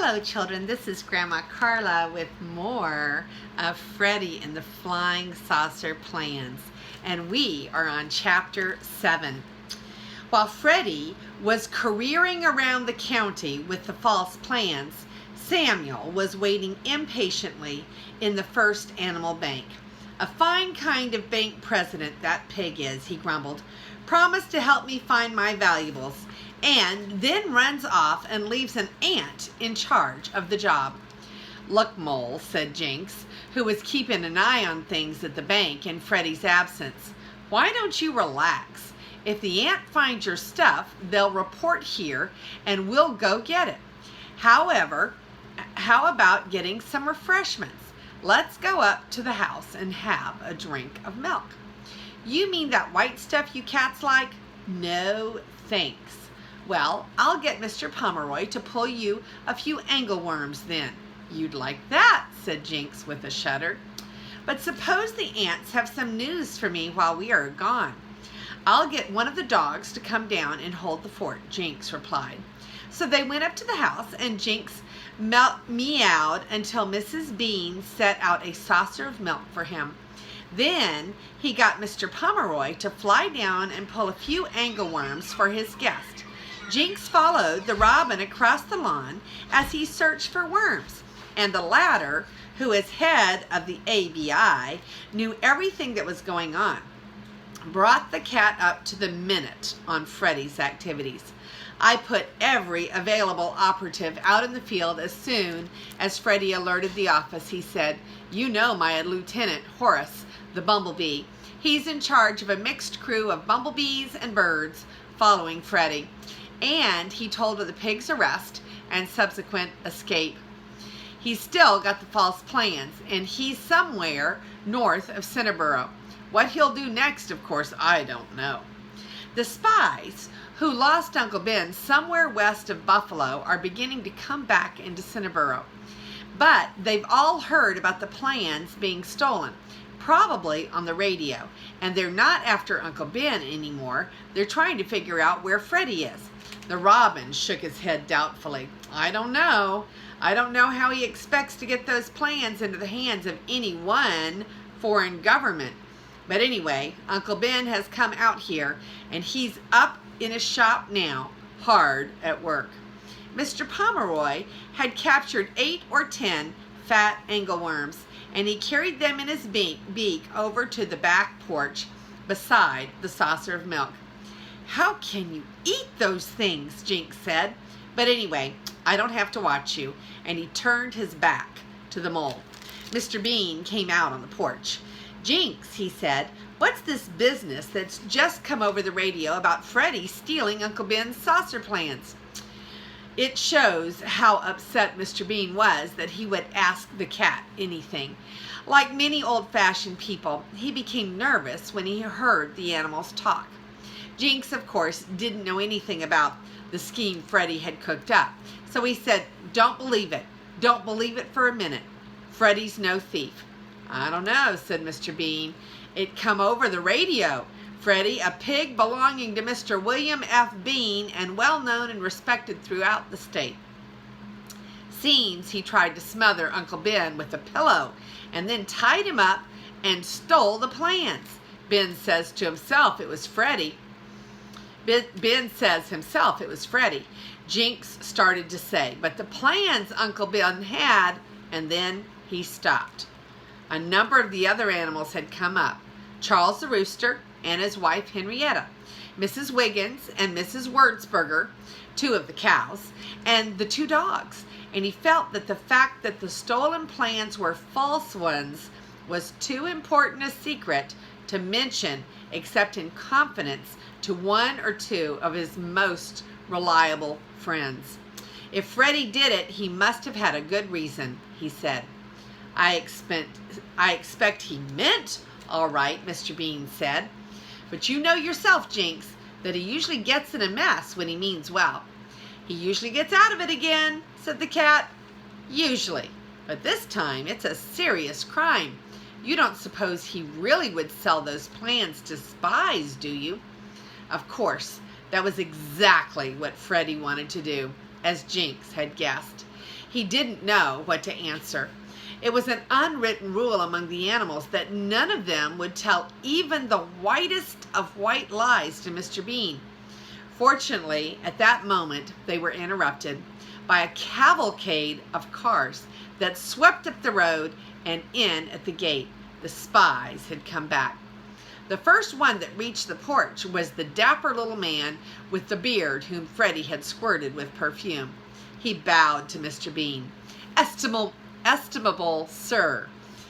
Hello children, this is Grandma Carla with more of Freddy and the Flying Saucer Plans, and we are on Chapter 7. While Freddy was careering around the county with the false plans, Samuel was waiting impatiently in the First Animal Bank. "A fine kind of bank president that pig is," he grumbled. "Promised to help me find my valuables, and then runs off and leaves an ant in charge of the job." "Look, Mole," said Jinx, who was keeping an eye on things at the bank in Freddy's absence, "why don't you relax? If the ant finds your stuff, they'll report here and we'll go get it. However, how about getting some refreshments? Let's go up to the house and have a drink of milk." "You mean that white stuff you cats like?" "No, thanks." "Well, I'll get Mr. Pomeroy to pull you a few angleworms then." "You'd like that," said Jinx with a shudder. "But suppose the ants have some news for me while we are gone." "I'll get one of the dogs to come down and hold the fort," Jinx replied. So they went up to the house, and Jinx meowed until Mrs. Bean set out a saucer of milk for him. Then he got Mr. Pomeroy to fly down and pull a few angleworms for his guest. Jinx followed the robin across the lawn as he searched for worms, and the latter, who is head of the ABI, knew everything that was going on, brought the cat up to the minute on Freddy's activities. "I put every available operative out in the field as soon as Freddy alerted the office," he said. "You know my lieutenant, Horace, the bumblebee. He's in charge of a mixed crew of bumblebees and birds following Freddy." And he told of the pig's arrest and subsequent escape. "He's still got the false plans, and he's somewhere north of Centerboro. What he'll do next, of course, I don't know." The spies who lost Uncle Ben somewhere west of Buffalo are beginning to come back into Centerboro. But they've all heard about the plans being stolen, probably on the radio, and they're not after Uncle Ben anymore. They're trying to figure out where Freddy is. The robin shook his head doubtfully. I don't know how he expects to get those plans into the hands of any one foreign government. But anyway, Uncle Ben has come out here, and he's up in his shop now, hard at work. Mr. Pomeroy had captured 8 or 10 fat angleworms, and he carried them in his beak over to the back porch beside the saucer of milk. "How can you eat those things?" Jinx said. "But anyway, I don't have to watch you," and he turned his back to the mole. Mr. Bean came out on the porch. "Jinx," he said, "what's this business that's just come over the radio about Freddy stealing Uncle Ben's saucer plans?" It shows how upset Mr. Bean was that he would ask the cat anything. Like many old-fashioned people, he became nervous when he heard the animals talk. Jinx, of course, didn't know anything about the scheme Freddy had cooked up, so he said, "Don't believe it. Don't believe it for a minute. Freddy's no thief." "I don't know," said Mr. Bean. "It come over the radio. Freddy, a pig belonging to Mr. William F. Bean and well known and respected throughout the state. Seems he tried to smother Uncle Ben with a pillow and then tied him up and stole the plans. Ben says himself it was Freddy. Jinx started to say, "But the plans Uncle Ben had," and then he stopped. A number of the other animals had come up. Charles the rooster and his wife Henrietta, Mrs. Wiggins and Mrs. Wurzburger, 2 of the cows, and the 2 dogs. And he felt that the fact that the stolen plans were false ones was too important a secret to mention except in confidence to 1 or 2 of his most reliable friends. "If Freddy did it, he must have had a good reason," he said. I expect he meant all right," Mr. Bean said. "But you know yourself, Jinx, that he usually gets in a mess when he means well." "He usually gets out of it again," said the cat. "Usually. But this time it's a serious crime. You don't suppose he really would sell those plans to spies, do you?" Of course, that was exactly what Freddy wanted to do, as Jinx had guessed. He didn't know what to answer. It was an unwritten rule among the animals that none of them would tell even the whitest of white lies to Mr. Bean. Fortunately, at that moment, they were interrupted by a cavalcade of cars that swept up the road and in at the gate. The spies had come back. The first one that reached the porch was the dapper little man with the beard whom Freddy had squirted with perfume. He bowed to Mr. Bean. Estimable sir,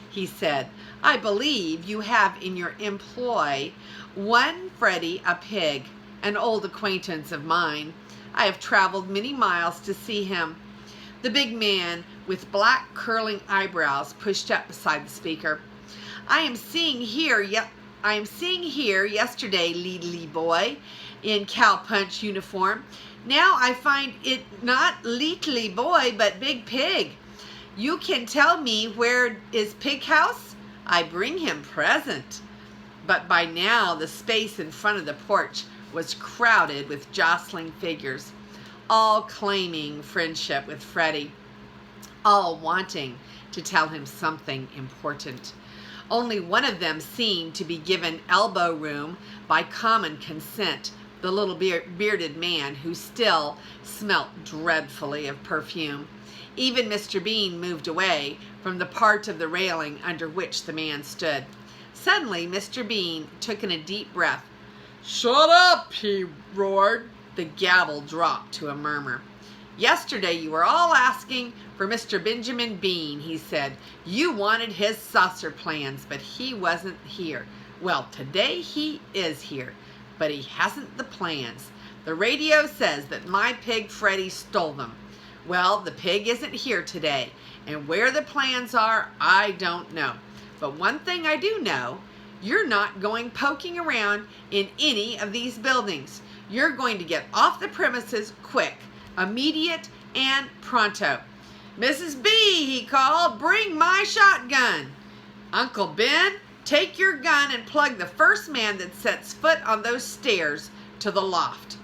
he said, I believe you have in your employ one Freddy a pig, an old acquaintance of mine. I have traveled many miles to see him. The big man with black curling eyebrows pushed up beside the speaker. I am seeing here yesterday, Leedly boy, in cowpunch uniform. Now I find it not Leetly boy, but big pig. You can tell me where is pig house? I bring him present. But by now the space in front of the porch was crowded with jostling figures, all claiming friendship with Freddy, all wanting to tell him something important. Only one of them seemed to be given elbow room by common consent, the little bearded man who still smelt dreadfully of perfume. Even Mr. Bean moved away from the part of the railing under which the man stood. Suddenly, Mr. Bean took in a deep breath. Shut up, he roared. The gavel dropped to a murmur. Yesterday you were all asking for Mr. Benjamin Bean, he said. You wanted his saucer plans, but he wasn't here. Well, today he is here, but he hasn't the plans. The radio says that my pig Freddy stole them. Well, the pig isn't here today, and where the plans are, I don't know. But one thing I do know, you're not going poking around in any of these buildings. You're going to get off the premises quick, immediate, and pronto. Mrs. B, he called, bring my shotgun. Uncle Ben, take your gun and plug the first man that sets foot on those stairs to the loft.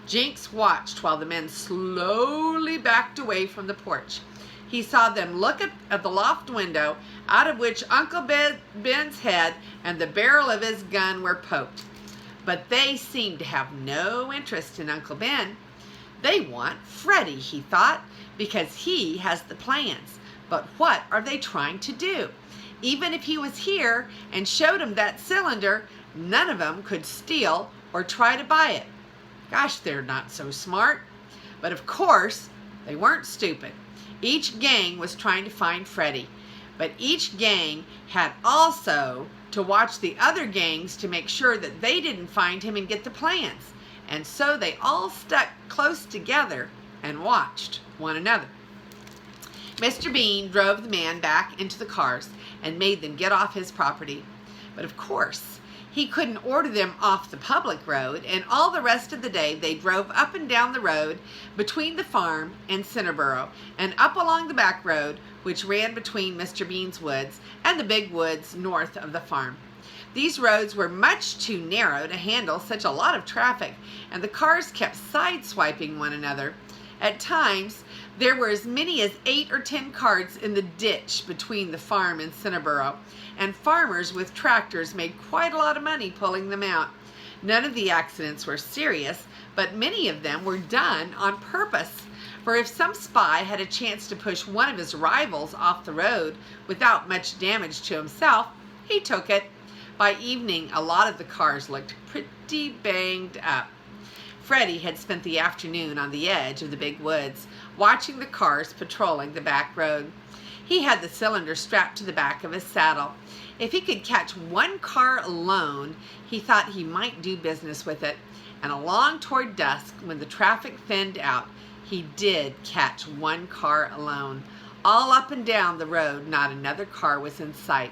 Jinx watched while the men slowly backed away from the porch. He saw them look at the loft window, out of which Uncle Ben's head and the barrel of his gun were poked. But they seemed to have no interest in Uncle Ben. They want Freddy, he thought, because he has the plans. But what are they trying to do? Even if he was here and showed them that cylinder, none of them could steal or try to buy it. Gosh, they're not so smart. But of course, they weren't stupid. Each gang was trying to find Freddy, but each gang had also to watch the other gangs to make sure that they didn't find him and get the plans. And so they all stuck close together and watched one another. Mr. Bean drove the man back into the cars and made them get off his property. But of course, he couldn't order them off the public road, and all the rest of the day they drove up and down the road between the farm and Cinderboro, and up along the back road which ran between Mr. Bean's woods and the big woods north of the farm. These roads were much too narrow to handle such a lot of traffic, and the cars kept sideswiping one another. At times, there were as many as 8 or 10 cars in the ditch between the farm and Cinderboro, and farmers with tractors made quite a lot of money pulling them out. None of the accidents were serious, but many of them were done on purpose. For if some spy had a chance to push one of his rivals off the road without much damage to himself, he took it. By evening, a lot of the cars looked pretty banged up. Freddy had spent the afternoon on the edge of the big woods, watching the cars patrolling the back road. He had the cylinder strapped to the back of his saddle. If he could catch one car alone, he thought he might do business with it. And along toward dusk, when the traffic thinned out, he did catch one car alone. All up and down the road, not another car was in sight.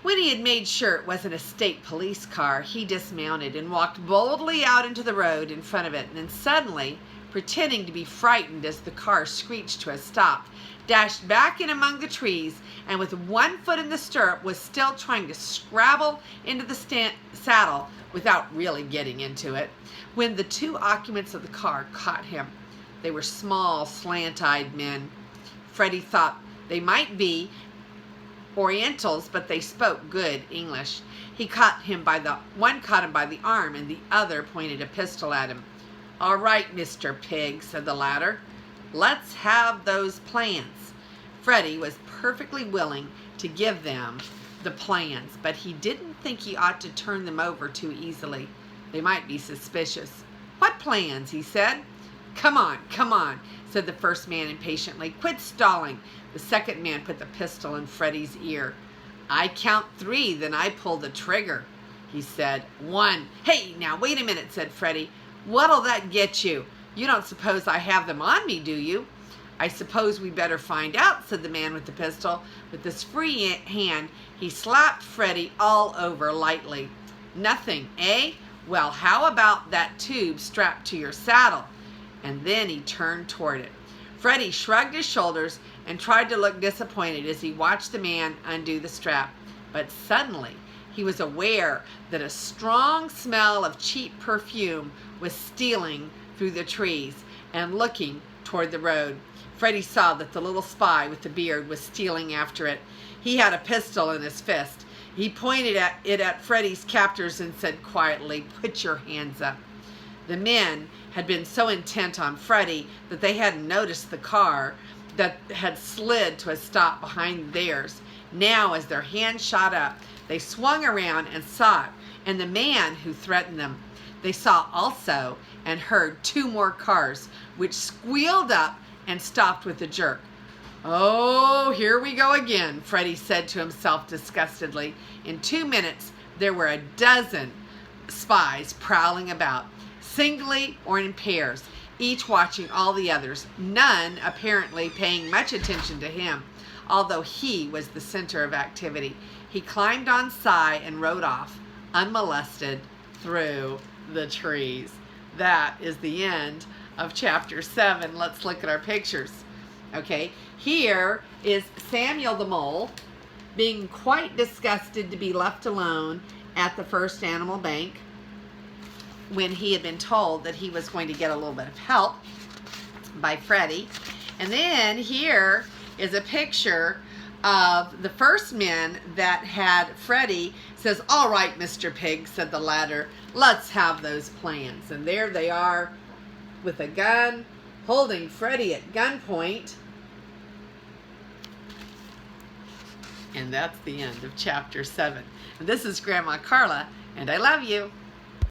When he had made sure it wasn't a state police car, he dismounted and walked boldly out into the road in front of it, and then suddenly, pretending to be frightened as the car screeched to a stop, dashed back in among the trees, and with one foot in the stirrup was still trying to scrabble into the saddle without really getting into it, when the 2 occupants of the car caught him. They were small, slant-eyed men. Freddy thought they might be Orientals, but they spoke good English. One caught him by the arm, and the other pointed a pistol at him. "All right, Mr. Pig," said the latter. "Let's have those plans." Freddy was perfectly willing to give them the plans, but he didn't think he ought to turn them over too easily. They might be suspicious. "What plans?" he said. Come on," said the first man impatiently. "Quit stalling." The second man put the pistol in Freddy's ear. "I count 3, then I pull the trigger," he said. 1. "Hey, now wait a minute," said Freddy. "What'll that get you? You don't suppose I have them on me, do you?" "I suppose we better find out," said the man with the pistol. With his free hand, he slapped Freddy all over lightly. "Nothing, eh? Well, how about that tube strapped to your saddle?" And then he turned toward it. Freddy shrugged his shoulders and tried to look disappointed as he watched the man undo the strap. But suddenly he was aware that a strong smell of cheap perfume was stealing through the trees and looking toward the road. Freddy saw that the little spy with the beard was stealing after it. He had a pistol in his fist. He pointed it at Freddy's captors and said quietly, "Put your hands up." The men had been so intent on Freddy that they hadn't noticed the car that had slid to a stop behind theirs. Now, as their hands shot up, they swung around and saw it, and the man who threatened them. They saw also and heard 2 more cars, which squealed up and stopped with a jerk. "Oh, here we go again," Freddy said to himself disgustedly. In 2 minutes, there were a dozen spies prowling about, singly or in pairs, each watching all the others, none apparently paying much attention to him, although he was the center of activity. He climbed on Si and rode off, unmolested, through the trees. That is the end of chapter 7. Let's look at our pictures. Okay, here is Samuel the mole being quite disgusted to be left alone at the First Animal Bank when he had been told that he was going to get a little bit of help by Freddy. And then here is a picture of the first men that had Freddy. Says, "All right, Mr. Pig," said the latter, "let's have those plans." And there they are with a gun, holding Freddy at gunpoint. And that's the end of chapter 7. And this is Grandma Carla, and I love you.